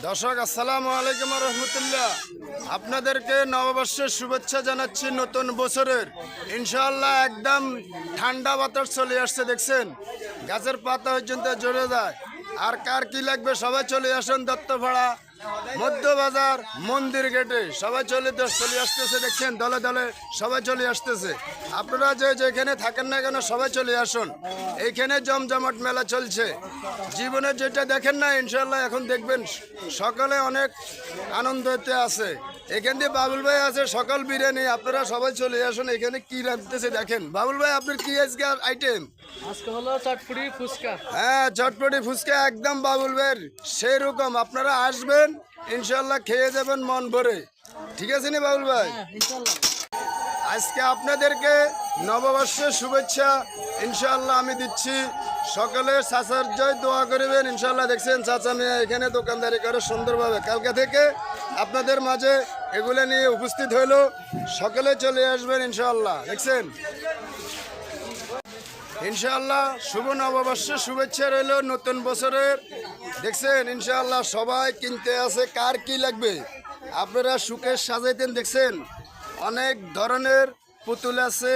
দর্শক আসসালামু আলাইকুম রহমতুল্লাহ, আপনাদেরকে নববর্ষের শুভেচ্ছা জানাচ্ছি। নতুন বছরের ইনশাআল্লাহ একদম ঠান্ডা বাতাস চলে আসছে, দেখছেন গাছের পাতা পর্যন্ত জড়ে যায়। আর কার কি লাগবে সবাই চলে আসুন দত্তপাড়া মধ্যবাজার মন্দির গেটে, সবাই চলে আসতেছে, দেখছেন দলে দলে সবাই চলে আসতেছে। আপনারা যে যেখানে থাকেন না কেন সবাই চলে আসুন, এইখানে জমজমাট মেলা চলছে। জীবনে যেটা দেখেন না ইনশাল্লাহ এখন দেখবেন, সকালে অনেক আনন্দতে আছে। এখান দিয়ে বাবুল ভাই আছে সকাল বিরিয়ানি, আপনারা সবাই চলে আসুন। এখানে কি রাখতেছে দেখেন। বাবুল ভাই আপনার কি আজকে আইটেম? আজকে হলো চটপটি ফুচকা। হ্যাঁ, চটপটি ফুচকা একদম বাবুল ভাইয়ের সেই রকম। আপনারা আসবেন ইনশাল্লাহ, খেয়ে যাবেন মন ভরে। ঠিক আছে নি বাবুল ভাই? আজকে আপনাদেরকে নববর্ষের শুভেচ্ছা ইনশাল্লাহ আমি দিচ্ছি। সকলে চাচার জয় দোয়া করবেন ইনশাল্লাহ। দেখছেন চাচা মেয়ে এখানে দোকানদারি করে সুন্দরভাবে। কালকে থেকে আপনাদের মাঝে এগুলো নিয়ে উপস্থিত হইলো, সকলে চলে আসবেন ইনশাল্লাহ। দেখছেন ইনশাআল্লাহ শুভ নববর্ষের শুভেচ্ছা রইল নতুন বছরের। দেখছেন ইনশাআল্লাহ সবাই কিনতে আছে, কার কি লাগবে আপনারা সুখে সাজাইতেন। দেখছেন অনেক ধরনের পুতুল আছে,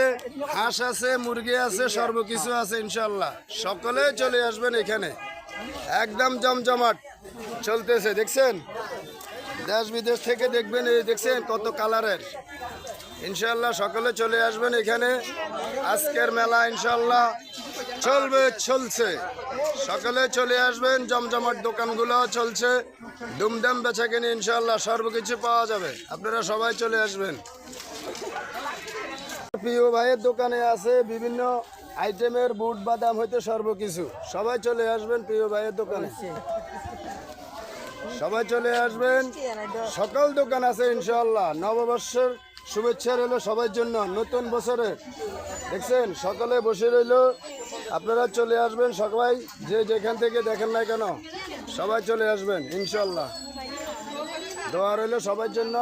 হাঁস আছে, মুরগি আছে, সর্বকিছু আছে ইনশাআল্লাহ। সকলে চলে আসবেন এখানে, একদম জমজমাট চলতেছে। দেখছেন দেশ বিদেশ থেকে দেখবেন, এই দেখছেন কত কালারের। ইনশাল্লাহ সকলে চলে আসবেন এখানে। আজকের মেলা ইনশাল্লাহ চলছে, সকলে চলে আসবেন। জমজমাট দোকানগুলো চলছে, দুমদাম বেচাকেনি ইনশাল্লাহ সর্বকিছু পাওয়া যাবে। আপনারা সবাই চলে আসবেন। প্রিয় ভাইয়ের দোকানে আছে বিভিন্ন আইটেমের বুট বাদাম হইতে সর্বকিছু। সবাই চলে আসবেন প্রিয় ভাইয়ের দোকানে, সবাই চলে আসবেন। সকল দোকান আছে ইনশাল্লাহ। নববর্ষের শুভেচ্ছা রইল সবার জন্য নতুন বছরে। দেখছেন সকলে বসে রইল, আপনারা চলে আসবেন। সবাই যে যেখান থেকে দেখেন না কেন সবাই চলে আসবেন ইনশাল্লাহ। দোয়া রইল সবার জন্য,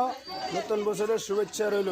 নতুন বছরের শুভেচ্ছা রইল।